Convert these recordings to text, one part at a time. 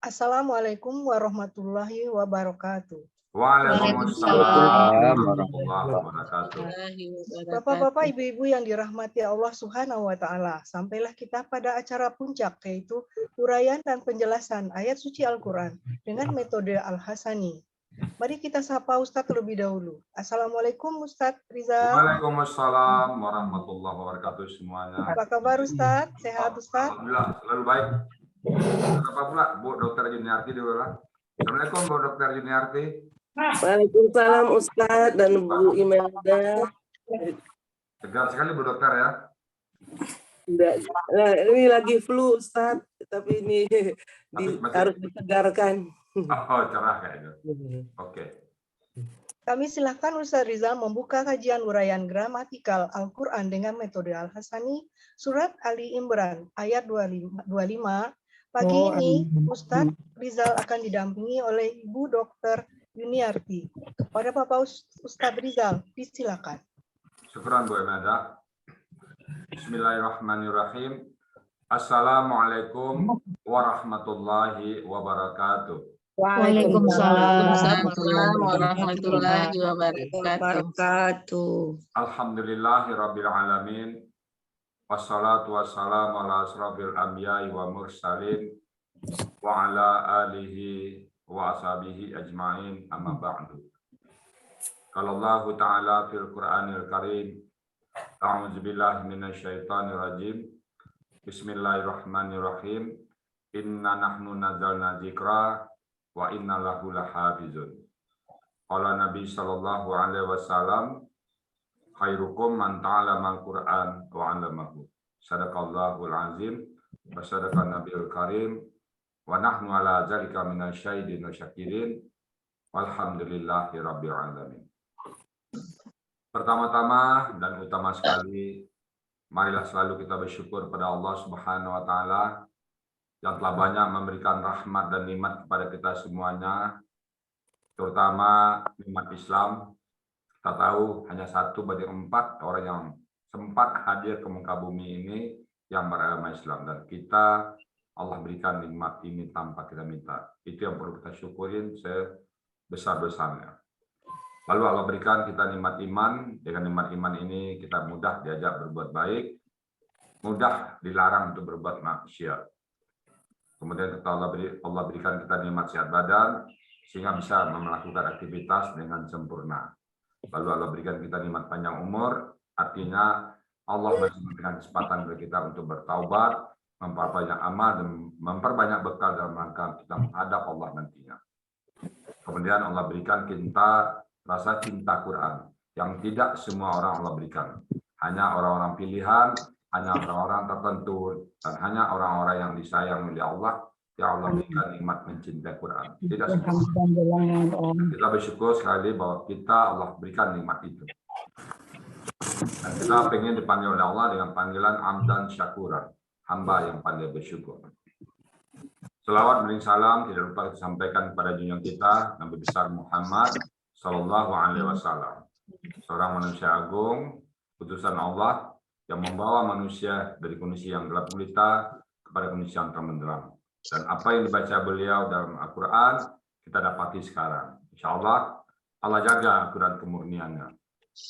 Assalamualaikum warahmatullahi wabarakatuh. Waalaikumsalam Waalaikumsalam warahmatullahi wabarakatuh. Bapak-bapak, ibu-ibu yang dirahmati Allah Subhanahu wa taala, sampailah kita pada acara puncak, yaitu uraian dan penjelasan ayat suci Al-Qur'an dengan metode Al-Hasani. Mari kita sapa Ustadz terlebih dahulu. Assalamualaikum Ustadz Rizal. Waalaikumsalam warahmatullahi wabarakatuh semuanya. Apa kabar Ustadz? Sehat Ustadz? Alhamdulillah, selalu baik. Apa pula Bu Dr. Juniarti dulu lah. Assalamualaikum Bu Dr. Juniarti. Waalaikumsalam Ustadz dan Bu Imelda. Tegar sekali Bu Dokter ya. Nah, ini lagi flu Ustadz, tapi ini harus ditegarkan. Oh, cerah kayaknya. Oke. Kami silakan Ustadz Rizal membuka kajian uraian gramatikal Al-Quran dengan metode Al-Hasani, surat Ali Imran, ayat 25. Pagi ini Ustadz Rizal akan didampingi oleh Ibu Dr. Juniarti. Kepada Bapak Ustadz Rizal, disilakan. Syukran Bu Imelda. Bismillahirrahmanirrahim. Assalamualaikum warahmatullahi wabarakatuh. Waalaikumsalam warahmatullahi wabarakatuh. Alhamdulillahirabbil alamin. Wassalatu wassalamu ala asrofil anbiya'i wa mursalin wa ala alihi wa ashabihi ajma'in amma ba'du. Qala Allah Ta'ala fil Qur'anil Karim. A'udzu billahi minasyaitonir rajim. Bismillahirrahmanirrahim. Inna nahnu nazzalna dzikra wa inna lahu lahafizun. Qala Nabi sallallahu alaihi wasallam, khairukum man ta'allama al-Qur'an wa 'allamahu. Shadaqallahul azim wa sadaqan nabiyul karim wa nahnu ala dzalika minasyahidin wa syakirin walhamdulillahi rabbil alamin. Pertama-tama dan utama sekali, marilah selalu kita bersyukur pada Allah Subhanahu wa taala yang telah banyak memberikan rahmat dan nikmat kepada kita semuanya, terutama nikmat Islam. Kita tahu hanya satu dari 4 orang yang sempat hadir ke muka bumi ini yang beragama Islam, dan kita Allah berikan nikmat ini tanpa kita minta. Itu yang perlu kita syukurin sebesar-besarnya. Lalu Allah berikan kita nikmat iman. Dengan nikmat iman ini kita mudah diajak berbuat baik, mudah dilarang untuk berbuat maksiat. Kemudian Allah berikan kita nikmat sehat badan sehingga bisa melakukan aktivitas dengan sempurna. Lalu Allah berikan kita nikmat panjang umur, artinya Allah masih memberikan kesempatan bagi kita untuk bertaubat, memperbanyak amal dan memperbanyak bekal dalam rangka kita menghadap Allah nantinya. Kemudian Allah berikan kita rasa cinta Quran yang tidak semua orang Allah berikan. Hanya orang-orang pilihan, hanya orang-orang tertentu, dan hanya orang-orang yang disayang oleh Allah yang Allah berikan nikmat mencintai Quran. Tidak semua. Kita bersyukur sekali bahwa kita Allah berikan nikmat itu. Dan kita ingin dipanggil oleh Allah dengan panggilan Amdan Syakuran, hamba yang pandai bersyukur. Selawat bering salam tidak lupa kita sampaikan kepada junjungan kita Nabi besar Muhammad Sallallahu Alaihi Wasallam, seorang manusia agung, utusan Allah yang membawa manusia dari kondisi yang gelap gulita kepada kondisi yang terang benderang. Dan apa yang dibaca beliau dalam Al-Quran kita dapati sekarang. Insya Allah, Allah jaga Al-Quran kemurniannya.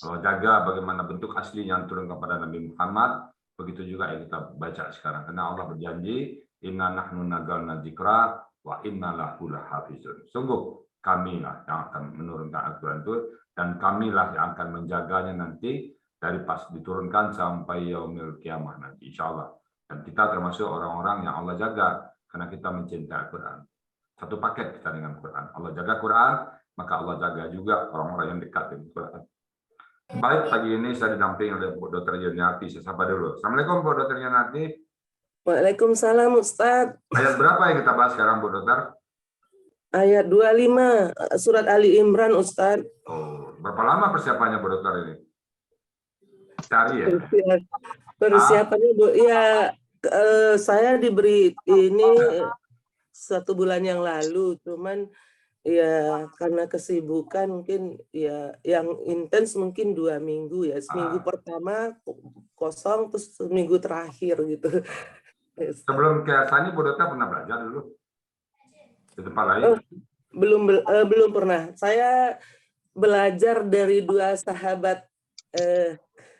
Allah jaga bagaimana bentuk asli yang turun kepada Nabi Muhammad. Begitu juga yang kita baca sekarang. Karena Allah berjanji, Inna nahnu nazzalna dzikra wa inna lahu lahafizun. Sungguh kamilah yang akan menurunkan Al-Quran itu, dan kamilah yang akan menjaganya nanti dari pas diturunkan sampai yaumil kiamah nanti, insya Allah. Dan kita termasuk orang-orang yang Allah jaga karena kita mencintai Al-Quran. Satu paket kita dengan Quran. Allah jaga Quran, maka Allah jaga juga orang-orang yang dekat dengan Quran. Baik, pagi ini saya didampingi oleh Bu Dr. Juniarti. Saya sapa dulu. Assalamualaikum Bu Dr. Juniarti. Waalaikumsalam Ustadz. Ayat berapa yang kita bahas sekarang Bu Dr.? Ayat 25 surat Ali Imran Ustadz. Oh, berapa lama persiapannya Bu Dr. ini? Cari ya? Persiapannya Bu, ya saya diberi ini 1 bulan yang lalu, cuman ya karena kesibukan mungkin ya yang intens mungkin 2 minggu ya. Seminggu pertama kosong, terus seminggu terakhir gitu. Sebelum ke Sani Bu Dr. pernah belajar dulu? Di tempat lain? Belum pernah. Saya belajar dari dua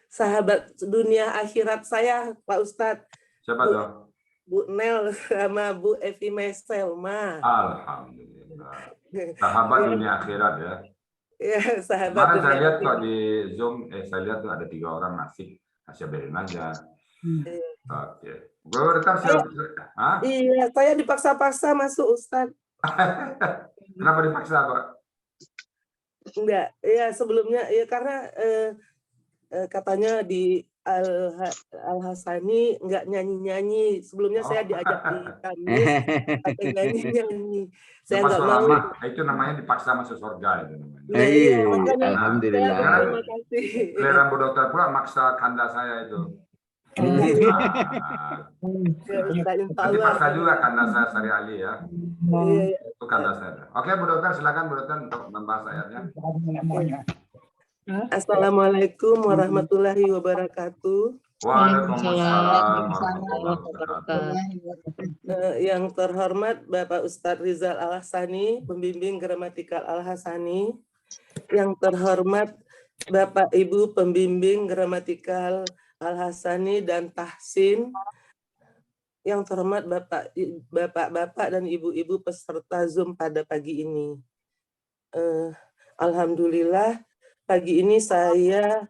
sahabat dunia akhirat saya, Pak Ustadz. Siapa tuh? Bu Nel sama Bu Evi Meselma. Alhamdulillah. Sahabat dunia akhirat ya. Ya, sahabat Kemarin dunia saya lihat akhirat. kok di Zoom, saya lihat tuh ada 3 orang asik. Saya biarin aja. Oke. Gue rekam siapa? Iya, saya dipaksa-paksa masuk Ustadz. Kenapa dipaksa, Pak? Enggak, ya sebelumnya ya karena katanya di Al-Hasani enggak nyanyi-nyanyi. Sebelumnya saya diajak di Kamis pakai nyanyi-nyanyi. Saya enggak mau. Itu namanya dipaksa masuk surga itu namanya. Iya, makanya Alhamdulillah. terima kasih. Selera Bu Dokter pula maksa kanda saya itu. Dipaksa juga kanda saya Sari Ali ya. Itu kanda saya. Oke Bu Dokter, silakan Bu Dokter untuk membahas ayatnya. Assalamualaikum warahmatullahi wabarakatuh. Waalaikumsalam warahmatullahi wabarakatuh. Yang terhormat Bapak Ustadz Rizal Al-Hasani, pembimbing gramatikal Al-Hasani. Yang terhormat Bapak Ibu pembimbing gramatikal Al-Hasani dan Tahsin. Yang terhormat Bapak-bapak dan ibu-ibu peserta Zoom pada pagi ini. Alhamdulillah, pagi ini saya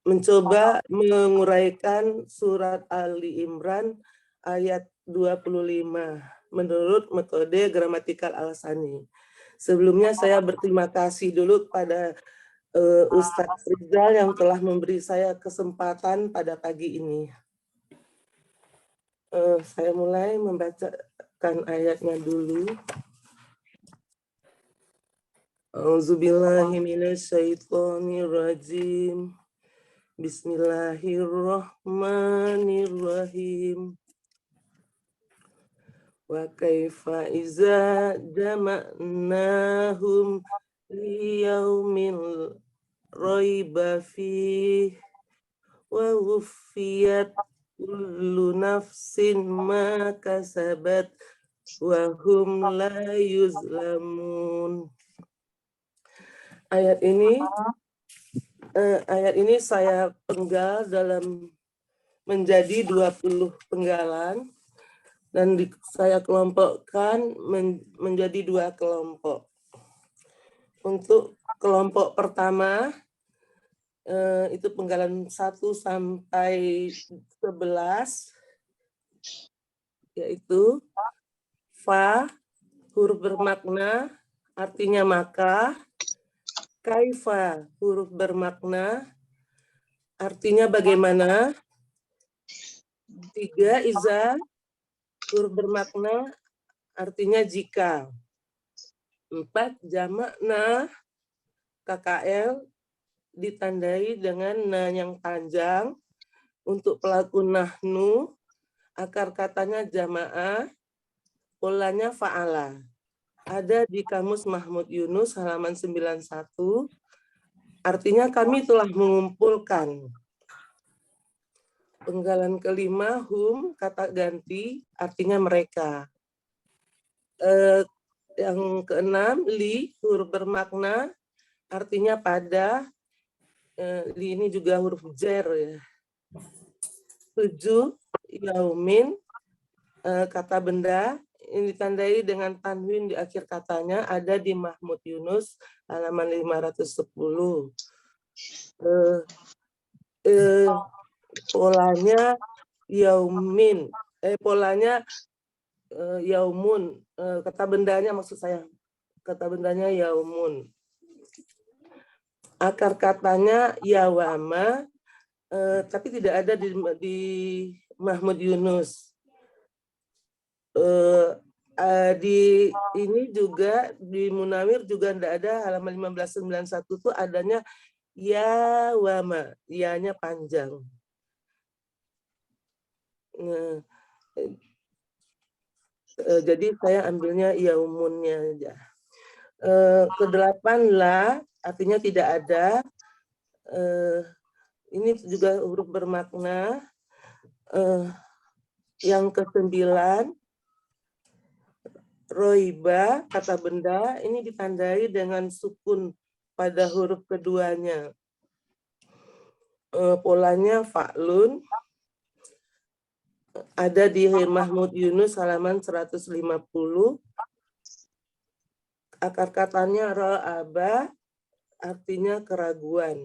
mencoba menguraikan surat Ali Imran ayat 25 menurut metode gramatikal Al-Hasani. Sebelumnya saya berterima kasih dulu kepada Ustadz Rizal yang telah memberi saya kesempatan pada pagi ini. Saya mulai membacakan ayatnya dulu. A'udzubillahi minasyaitonirrajim. Bismillahirrahmanirrahim. Wa kaifa iza jama'nahum liyaumil raiba fih wa wuffiyat kullu nafsin ma kasabat wa hum la yuzlamun. Ayat ini saya penggal dalam menjadi 20 penggalan dan saya kelompokkan menjadi 2 kelompok. Untuk kelompok pertama itu penggalan 1 sampai 11, yaitu fa huruf bermakna artinya maka, kaifa huruf bermakna artinya bagaimana, 3 iza huruf bermakna artinya jika, 4 jamakna KKL ditandai dengan na yang panjang. Untuk pelaku nahnu, akar katanya jamaah, polanya fa'ala. Ada di Kamus Mahmud Yunus halaman 91, artinya kami telah mengumpulkan. Penggalan kelima, hum, kata ganti, artinya mereka. Yang keenam, li, huruf bermakna, artinya pada. Li ini juga huruf jar ya. 7, yaumin, kata benda, ini ditandai dengan tanwin di akhir katanya, ada di Mahmud Yunus halaman 510. Polanya yaumin, polanya yaumun, kata bendanya maksud saya, kata bendanya yaumun. Akar katanya yawama, tapi tidak ada di Mahmud Yunus. Di ini juga di Munawir juga tidak ada, halaman 1591 itu adanya yawama, ya-nya panjang. Jadi saya ambilnya yaumunnya aja. Ke-8 la, artinya tidak ada. Ini juga huruf bermakna. Yang ke-9, Roiba, kata benda, ini ditandai dengan sukun pada huruf keduanya. Polanya fa'lun, ada di Mahmud Yunus halaman 150. Akar katanya ra'aba, artinya keraguan.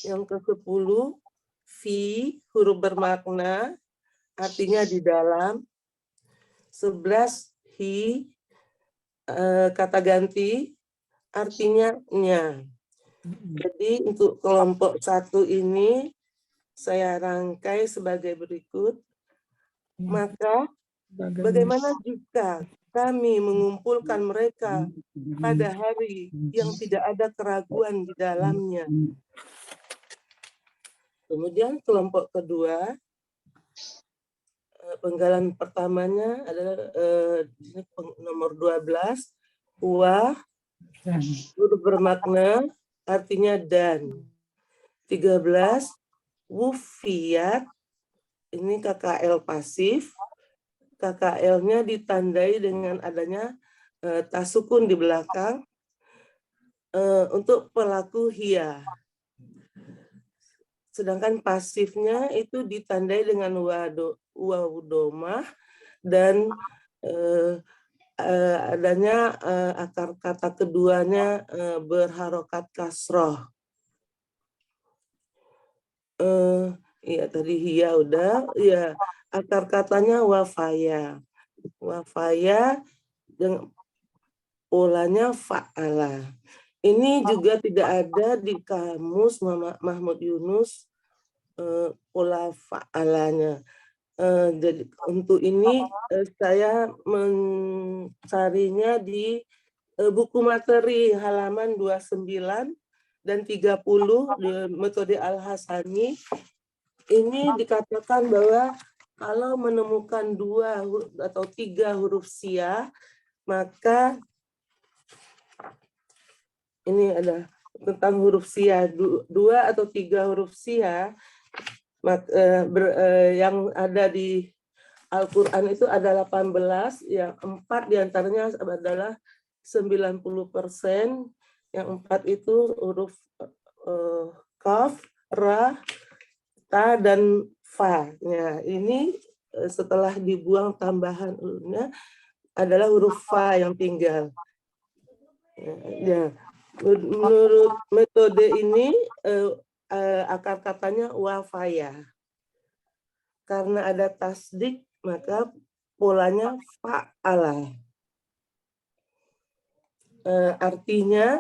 Yang ke-10, fi, huruf bermakna, artinya di dalam. 11, hi, kata ganti, artinya nya. Jadi untuk kelompok 1 ini saya rangkai sebagai berikut. Maka bagaimana jika kami mengumpulkan mereka pada hari yang tidak ada keraguan di dalamnya? Kemudian kelompok kedua, penggalan pertamanya adalah nomor 12, wa, huruf bermakna, artinya dan. 13, wufiyat, ini KKL pasif. KKL-nya ditandai dengan adanya tasukun di belakang untuk pelaku hiya. Sedangkan pasifnya itu ditandai dengan waw domah dan adanya akar kata keduanya berharokat kasroh. Iya tadi hiya udah, ya akar katanya wafaya. Wafaya dengan polanya fa'ala. Ini juga tidak ada di kamus Mahmud Yunus pola fa'alanya. Jadi untuk ini saya mencarinya di buku materi halaman 29 dan 30 di metode Al-Hasani. Ini dikatakan bahwa kalau menemukan 2 atau 3 huruf siyah, maka ini ada tentang huruf siyah, 2 atau 3 huruf siyah yang ada di Al-Quran itu ada 18, yang 4 diantaranya adalah 90%, yang 4 itu huruf kaf, ra, ta, dan fa. Ya, ini setelah dibuang tambahannya adalah huruf fa yang tinggal. Ya, menurut metode ini akar katanya wafaya. Karena ada tasdik, maka polanya fa'ala. Artinya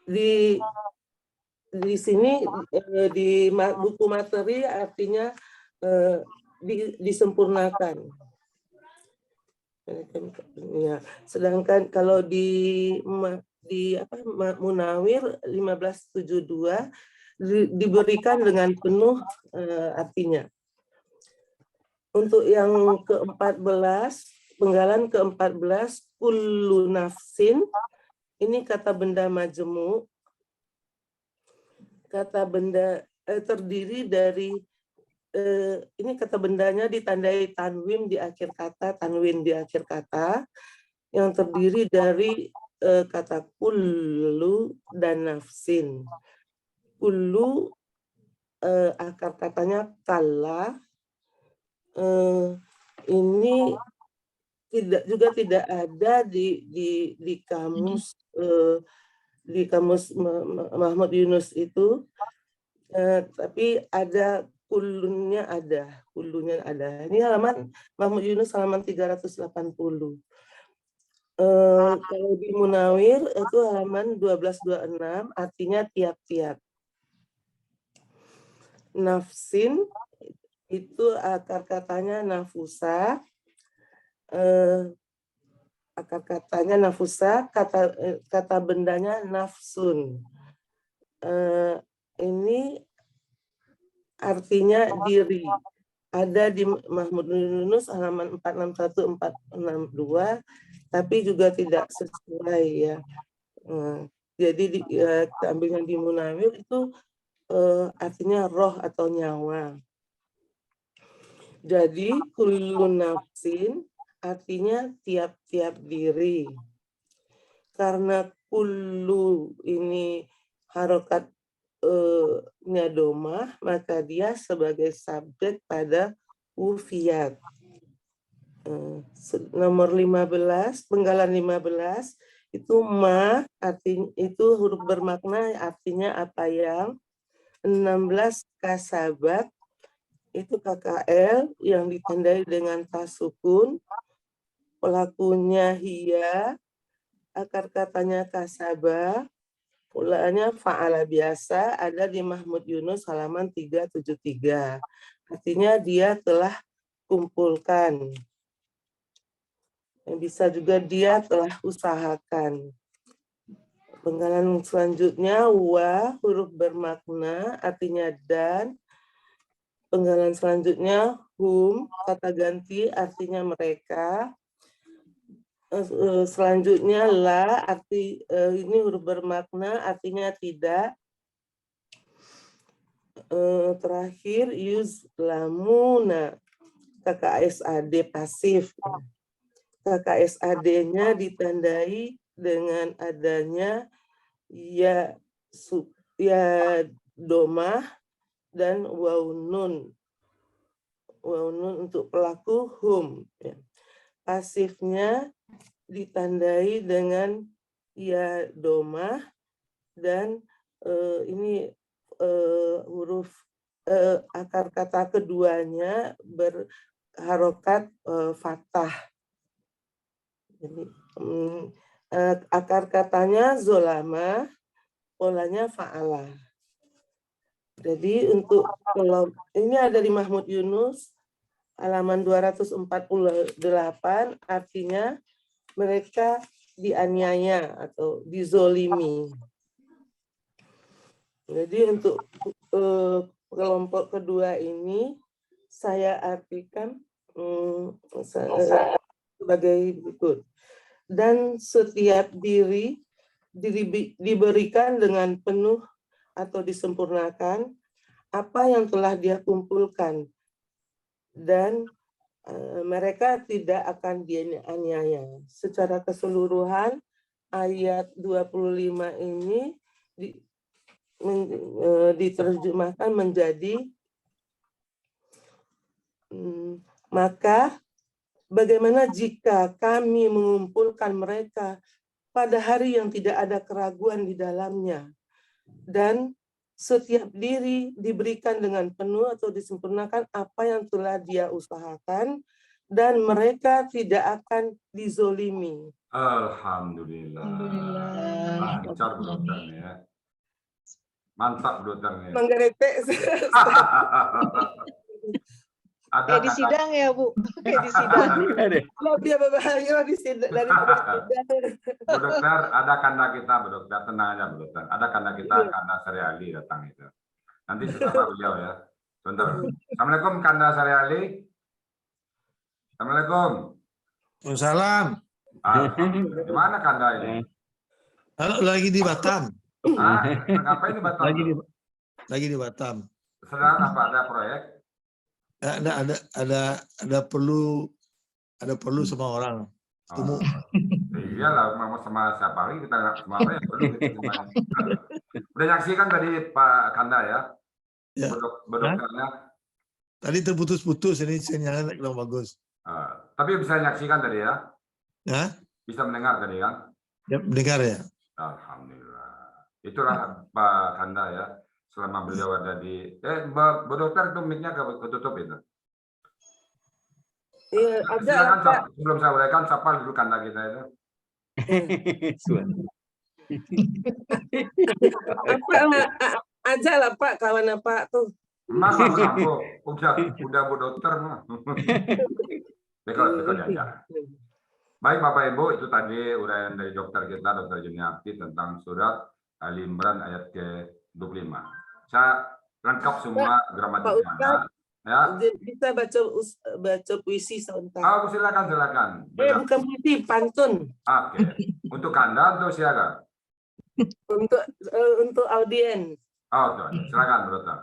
di sini di buku materi artinya disempurnakan. Ya, sedangkan kalau di Munawir 1572 diberikan dengan penuh artinya. Untuk yang ke-14, penggalan ke-14, kullu nafsin, ini kata benda majemu. Kata benda terdiri dari, ini kata bendanya ditandai tanwin di akhir kata, yang terdiri dari kata kullu dan nafsin. Kullu akar katanya kalla, ini tidak ada di kamus Mahmud Yunus itu, tapi ada kullunya ada. Ini halaman Mahmud Yunus halaman 380. Kalau di Munawir itu halaman 1226, artinya tiap-tiap. Nafsin itu akar katanya nafusa, akar katanya nafusa, kata bendanya nafsun. Ini artinya diri. Ada di Mahmud Yunus halaman 461, 462, tapi juga tidak sesuai ya. Jadi ambil yang di Munawir itu artinya roh atau nyawa. Jadi kullu nafsin artinya tiap-tiap diri. Karena kullu ini harokat nya domah, maka dia sebagai subjek pada wufiyat. Nomor 15, penggalan 15 itu ma, artinya itu huruf bermakna artinya apa yang. 16 kasabat itu KKL yang ditandai dengan tasukun, pelakunya hiya, akar katanya kasabah, polanya fa'ala biasa, ada di Mahmud Yunus halaman 373. Artinya dia telah kumpulkan. Bisa juga dia telah usahakan. Penggalan selanjutnya wa, huruf bermakna artinya dan. Penggalan selanjutnya hum, kata ganti artinya mereka. Selanjutnya la, arti ini huruf bermakna artinya tidak. Terakhir yuzlamuna, KKSAD pasif. KKSAD-nya ditandai dengan adanya ya domah dan waunun. Waunun untuk pelaku hum. Pasifnya ditandai dengan ya domah dan ini huruf akar kata keduanya berharokat fathah. Jadi, akar katanya zolama, polanya fa'ala. Jadi untuk ini ada di Mahmud Yunus halaman 248, artinya mereka dianiaya atau dizolimi. Jadi untuk kelompok kedua ini saya artikan sebagai berikut. Dan setiap diri diberikan dengan penuh atau disempurnakan apa yang telah dia kumpulkan, dan mereka tidak akan dianiaya. Secara keseluruhan ayat 25 ini diterjemahkan menjadi maka bagaimana jika kami mengumpulkan mereka pada hari yang tidak ada keraguan di dalamnya, dan setiap diri diberikan dengan penuh atau disempurnakan apa yang telah dia usahakan, dan mereka tidak akan dizolimi. Alhamdulillah. Lancar Bu Dokter ya. Mantap Bu Dokter ya. Menggerete. Ada di sidang ya Bu, di sidang. Lebih berbahaya di sidang daripada sidang. Bu Dokter, ada kanda kita Bu Dokter, tenang aja Bu Dokter. Ada kanda kita, Kanda Sariali datang itu. Nanti setelah beliau ya. Sebentar. Assalamualaikum Kanda Sariali. Assalamualaikum. Waalaikumsalam. Di mana Kanda ini? Halo, lagi di Batam. Ngapain di Batam? Lagi di Batam. Sedang apa? Ada proyek? Ada perlu sama orang. Oh. Iyalah, mau sama siapa lagi kita nggak sama apa yang perlu kita semuanya. Udah nyaksikan tadi Pak Kanda ya? Ya. Dokternya. Tadi terputus-putus, ini sinyalnya kurang bagus. Tapi bisa nyaksikan tadi ya? Ya? Bisa mendengar tadi kan? Ya, mendengar ya. Alhamdulillah. Itulah Pak Kanda ya. Selama beliau ada di Bu Dokter itu mic-nya ketutup itu. Iya, silakan sebelum saya uraikan siapa dulu Kanda kita itu. Aja lah Pak, kawan Pak tuh. Mampu. Udah Bu Dokter mah. Bekal aja. Baik Bapak Ibu, itu tadi uraian dari dokter kita, Dr. Juniarti tentang surat Ali Imran ayat ke-25. Saya lengkap semua gramatikanya. Ya. Bisa baca puisi sebentar. Oh, silakan. Bukan puisi, pantun. Oke. Untuk Kanda atau siapa? Untuk audien. Oh, silakan, Dokter.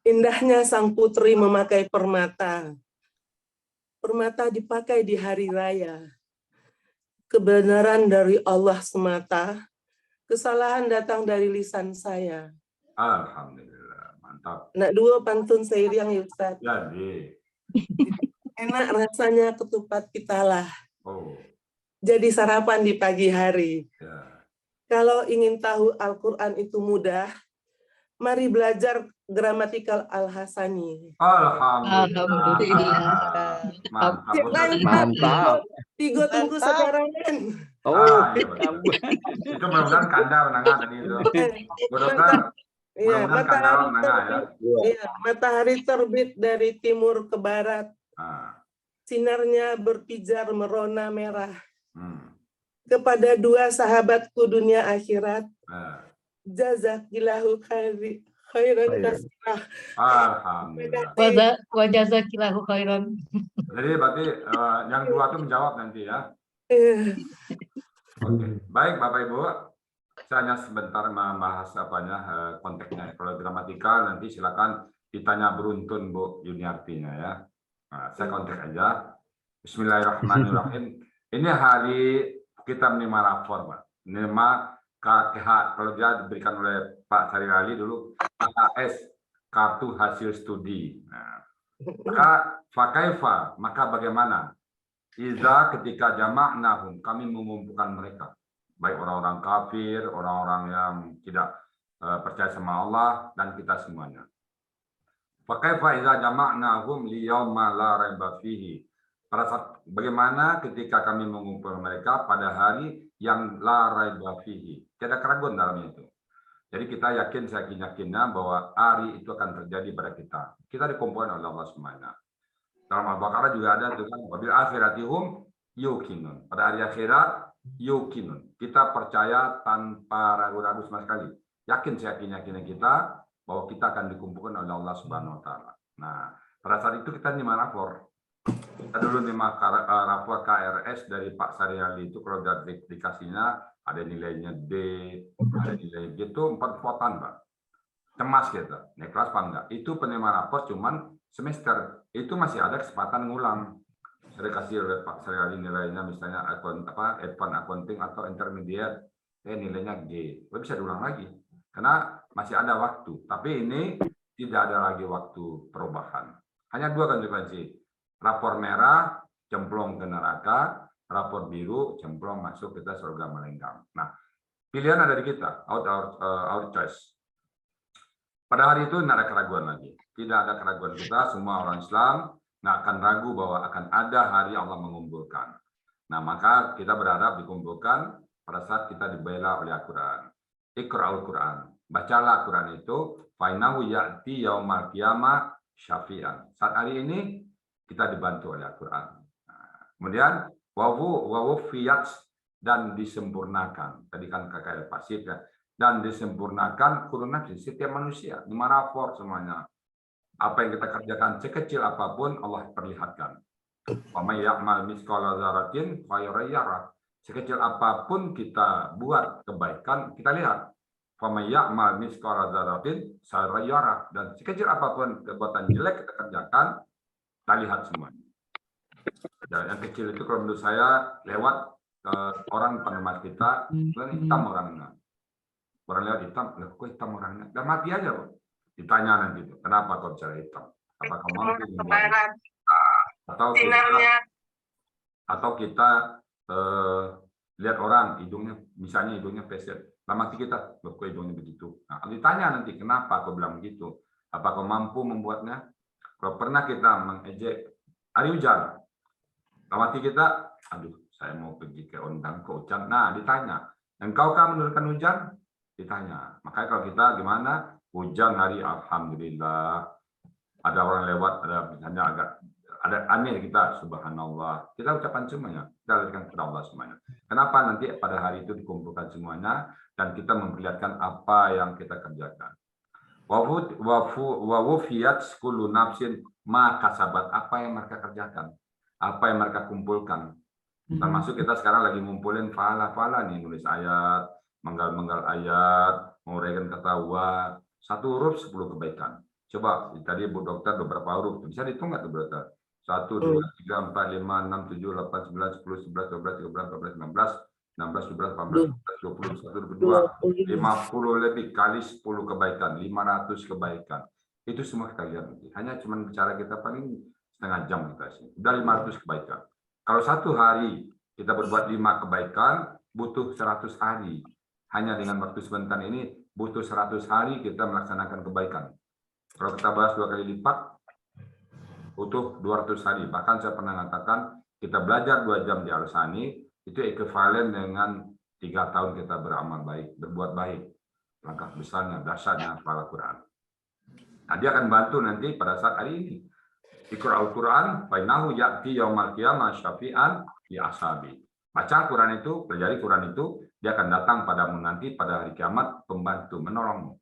Indahnya sang putri memakai permata. Permata dipakai di hari raya. Kebenaran dari Allah semata. Kesalahan datang dari lisan saya. Alhamdulillah, mantap. Nak dua pantun seiring ya Ustaz. Jadi, Enak rasanya ketupat pitalah. oh, Jadi sarapan di pagi hari. ya. Kalau ingin tahu Al-Quran itu mudah, mari belajar gramatikal Al-Hasani. Alhamdulillah. Mantap. Mantap. Tiga tunggu Mantap. sejarangan. Oh, Iya, betul. Itu mudah-mudahan Kanda menangah tadi itu. Mudah-mudahan Iya, Kanda menangah ya. iya, matahari terbit dari timur ke barat. Ah, Sinarnya berpijar merona merah. hmm, Kepada dua sahabatku dunia akhirat, eh. jazakillahu khairan Khairan. kasirah. Alhamdulillah. Wa jazakillahu khairan. Jadi berarti yang dua itu menjawab nanti ya. Oke, baik Bapak Ibu. Saya hanya sebentar membahas konteksnya. Kalau gramatikal nanti silakan ditanya beruntun Bu Yuniartinya ya. Nah, saya konteks aja. Bismillahirrahmanirrahim. Ini hari kita menerima rapor, Pak. Menerima KTH, kalau dia diberikan oleh Pak Sari Ali dulu, KHS, kartu hasil studi. Nah, maka fakaifa, maka bagaimana? Iza ketika jama'nahum, kami mengumpulkan mereka. Baik orang-orang kafir, orang-orang yang tidak percaya sama Allah, dan kita semuanya. Fakaifa iza jama'nahum liyawma la raiba fihi. Pada saat bagaimana ketika kami mengumpulkan mereka pada hari yang la raiba fihi. Tidak ada keraguan dalamnya itu. Jadi kita yakin, saya yakinnya bahwa hari itu akan terjadi pada kita. Kita dikumpulkan oleh Allah SWT. Dalam Al-Baqarah juga ada itu kan, wabil akhiratihum yuqinun. Pada hari akhirat yuqinun. Kita percaya tanpa ragu-ragu sama sekali. Yakin, saya yakin kita bahwa kita akan dikumpulkan oleh Allah Subhanahu wa taala. Nah, pada saat itu kita nerima rapor. Kita dulu nerima rapor KRS dari Pak Sari Ali itu, kalau dari dikasihnya ada nilainya D, ada nilai G, itu 4 votan, Pak. Cemas kita, naik kelas apa enggak? Itu penerima rapor cuman semester, itu masih ada kesempatan ngulang. Saya kasih oleh Pak Sari Ali nilainya misalnya advance accounting atau intermediate, nilainya G, bisa diulang lagi. Karena masih ada waktu, tapi ini tidak ada lagi waktu perubahan. Hanya 2 konsekuensi. Rapor merah, cemplung ke neraka. Rapor biru, cemplung masuk kita surga melenggang. Nah, pilihan ada di kita, our choice. Pada hari itu tidak ada keraguan lagi. Tidak ada keraguan kita, semua orang Islam nggak akan ragu bahwa akan ada hari Allah mengumpulkan. Nah, maka kita berharap dikumpulkan pada saat kita dibela oleh Al-Quran. Iqra'ul Quran. Bacalah Quran itu, fainahu ya'ti yaumal qiyamah syafi'an. Saat hari ini kita dibantu oleh Al-Quran. Nah, kemudian wawufiyat dan disempurnakan. Tadi kan KKL pasif ya. Dan disempurnakan kurunah di setiap manusia. 5 rapor semuanya. Apa yang kita kerjakan sekecil apapun Allah perlihatkan. Wa may ya'mal mithqala dzarratin khairan yarah. Sekecil apapun kita buat kebaikan, kita lihat. Wa may ya'mal mithqala dzarratin khairan yarah. Dan sekecil apapun perbuatan jelek kita kerjakan, kita lihat semuanya. Dan yang kecil itu kalau menurut saya lewat orang penemat kita, hitam orangnya. Orang lewat hitam, kok hitam orangnya? Dan mati aja, Bro. Ditanya nanti itu, kenapa kau bicara hitam? Apakah mampu membuat? Atau kita lihat orang hidungnya, misalnya hidungnya peset, nah mati kita, kok hidungnya begitu? Nah, ditanya nanti, kenapa kau bilang begitu? Apakah mampu membuatnya? Kalau pernah kita mengejek hari hujan, mati kita, aduh, saya mau pergi ke Ondang ke hujan. Nah, ditanya, engkaukah menurunkan hujan? Ditanya. Makanya kalau kita gimana? Hujan hari alhamdulillah. Ada orang lewat, ada misalnya ada aneh kita, subhanallah. Kita ucapan semuanya, kita lakukan kepada Allah semuanya. Kenapa nanti pada hari itu dikumpulkan semuanya dan kita memperlihatkan apa yang kita kerjakan. Wawufiyat kullu nafsin ma kasabat, apa yang mereka kerjakan, apa yang mereka kumpulkan. Termasuk kita sekarang lagi ngumpulin fala nih, nulis ayat, menggal ayat, menguraikan kata wa, 1 huruf 10 kebaikan. Coba tadi Bu Dokter beberapa huruf, bisa dihitung nggak tuh Bu Dokter? 1, 2, 3, 4, 5, 6, 7, 8, 9, 10, 11, 12, 13, 14, 15, 16, 17, 18, 19, 20, 21, 22, 50 lebih kali 10 kebaikan, 500 kebaikan. Itu semua kalian. Hanya cuma bicara kita paling setengah jam kita sih. Udah 500 kebaikan. Kalau satu hari kita berbuat 5 kebaikan, butuh 100 hari. Hanya dengan waktu sebentar ini, butuh 100 hari kita melaksanakan kebaikan. Kalau kita bahas 2 kali lipat, butuh 200 hari. Bahkan saya pernah mengatakan, kita belajar 2 jam di Al-Sani, itu ekivalen dengan 3 tahun kita beramal baik, berbuat baik. Langkah besarnya, dahsyatnya Al Quran. Nah, dia akan bantu nanti pada saat hari ini. Iqra al-Quran, fainahu ya'ti yaumal qiyamah syafi'an li ashabi. Baca Quran itu, pelajari Quran itu, dia akan datang padamu nanti pada hari kiamat, pembantu, menolongmu.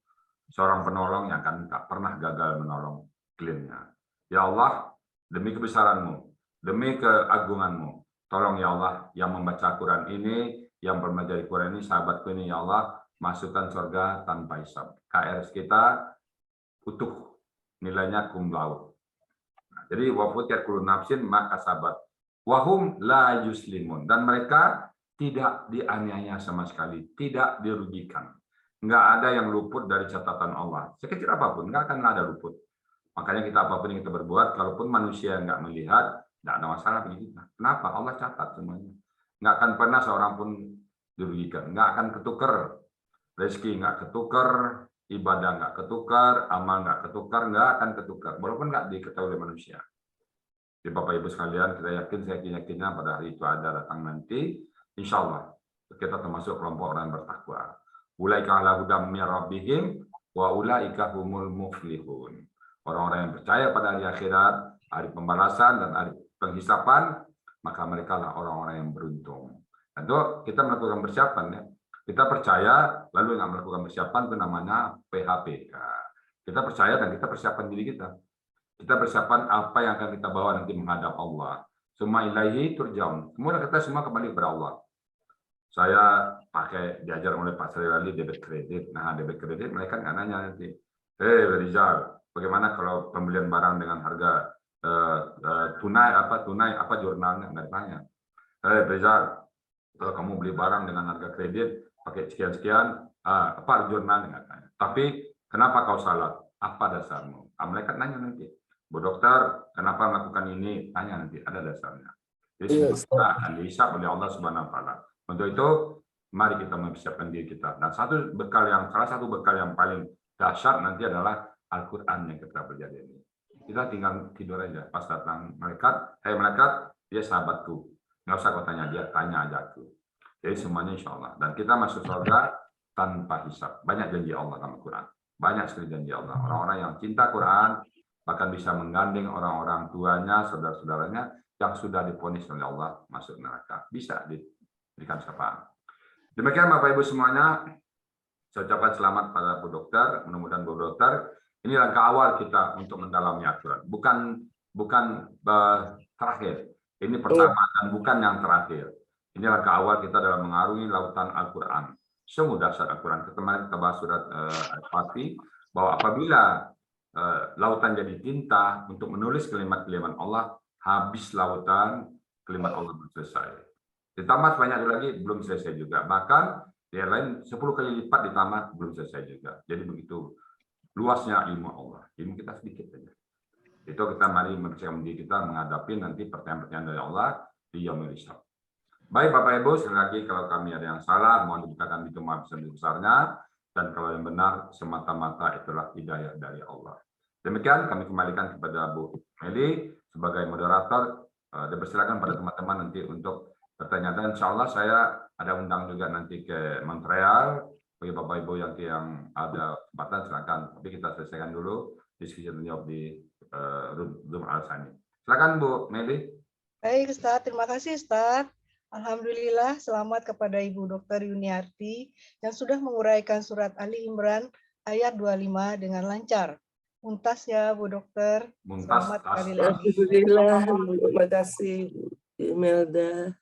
Seorang penolong yang akan tak pernah gagal menolong kliennya. Ya Allah, demi kebesaranmu, demi keagunganmu, tolong ya Allah, yang membaca Quran ini, yang mempelajari Quran ini, sahabatku ini, ya Allah, masukkan surga tanpa hisab. KRS kita utuh, nilainya cum laude. Nah, jadi wafutiat kullu nafsin maka sabat. Wahum la yuslimun, dan mereka tidak dianiaya sama sekali, tidak dirugikan. Nggak ada yang luput dari catatan Allah. Sekecil apapun, nggak akan ada luput. Makanya kita apapun yang kita berbuat, kalaupun manusia nggak melihat, nggak ada masalah bagi kita. Kenapa? Allah catat semuanya. Nggak akan pernah seorang pun dirugikan. Nggak akan ketukar. Rezeki nggak ketukar, ibadah nggak ketukar, amal nggak ketukar, nggak akan ketukar. Walaupun nggak diketahui oleh manusia. Jadi Bapak Ibu sekalian, kita yakin, saya yakinnya pada hari itu ada datang nanti, insya Allah kita termasuk kelompok orang yang bertakwa. Ulaika ala hudam min rabbihim wa ulaika humul muflihun. Orang-orang yang percaya pada hari akhirat, hari pembalasan dan hari penghisapan, maka mereka lah orang-orang yang beruntung. Tentu kita melakukan persiapan ya. Kita percaya lalu nggak melakukan persiapan itu namanya PHPK. Kita percaya dan kita persiapan diri kita. Kita persiapan apa yang akan kita bawa nanti menghadap Allah. Semua ilahi turja'un. Semua kita semua kembali kepada Allah. Saya pakai diajar oleh Pak Sri Ali debit kredit. Nah, debit kredit mereka nggak nanya nanti, Rizal, bagaimana kalau pembelian barang dengan harga tunai apa jurnalnya, nggak ditanya. Rizal, kalau kamu beli barang dengan harga kredit pakai sekian-sekian, apa jurnalnya, nggak tanya. Tapi kenapa kau salah? Apa dasarmu? Mereka nanya nanti. Bu Dokter, kenapa melakukan ini? Tanya nanti, ada dasarnya. Jadi semua akan dihisab oleh Allah Subhanahu Wa Taala. Untuk itu, mari kita mempersiapkan diri kita. Dan salah satu bekal yang paling dahsyat nanti adalah Al-Quran yang kita pelajari ini. Kita tinggal tidur aja. Pas datang malaikat, hey malaikat, dia sahabatku. Nggak usah kau tanya dia, tanya aja aku. Jadi semuanya insya Allah. Dan kita masuk surga tanpa hisab. Banyak janji Allah dalam Quran. Banyak sekali janji Allah. Orang-orang yang cinta Quran, bahkan bisa menggandeng orang-orang tuanya, saudara-saudaranya, yang sudah divonis oleh Allah masuk neraka. Bisa diberikan syafaat. Demikian Bapak Ibu semuanya, saya ucapkan selamat pada Bu Dokter. Mudah-mudahan Bu Dokter, ini langkah awal kita untuk mendalami Al-Quran. Bukan terakhir. Ini pertama dan bukan yang terakhir. Ini langkah awal kita dalam mengarungi lautan Al-Quran. Semudah dahsyat Al-Quran. Kemarin kita bahas surat Al-Fatih, bahwa apabila lautan jadi tinta untuk menulis kalimat-kalimat Allah, habis lautan, kalimat Allah belum selesai. Ditambah banyak lagi, belum selesai juga. Bahkan yang lain 10 kali lipat ditambah, belum selesai juga. Jadi begitu luasnya ilmu Allah. Ilmu kita sedikit saja. Itu kita mari mempersiapkan diri kita menghadapi nanti pertanyaan-pertanyaan dari Allah di Yaumul Hisab. Baik Bapak Ibu, sekali lagi kalau kami ada yang salah, mohon dibukakan pintu maaf sebesar-besarnya, dan kalau yang benar semata-mata itulah hidayah dari Allah. Demikian kami kembalikan kepada Bu Meli sebagai moderator, dan persilakan pada teman-teman nanti untuk bertanya. Dan insya Allah saya ada undang juga nanti ke Montreal, bagi Bapak Ibu yang ada kesempatan silakan. Tapi kita selesaikan dulu diskusi dan jawab di Zoom Al-Sani. Silakan Bu Meli. Baik Ustaz, terima kasih Ustaz. Alhamdulillah, selamat kepada Ibu Dr. Yuniarti yang sudah menguraikan surat Ali Imran ayat 25 dengan lancar. Muntas ya Bu Dokter. Muntas. Selamat sekali lagi. Alhamdulillah, terima kasih Bu Imelda.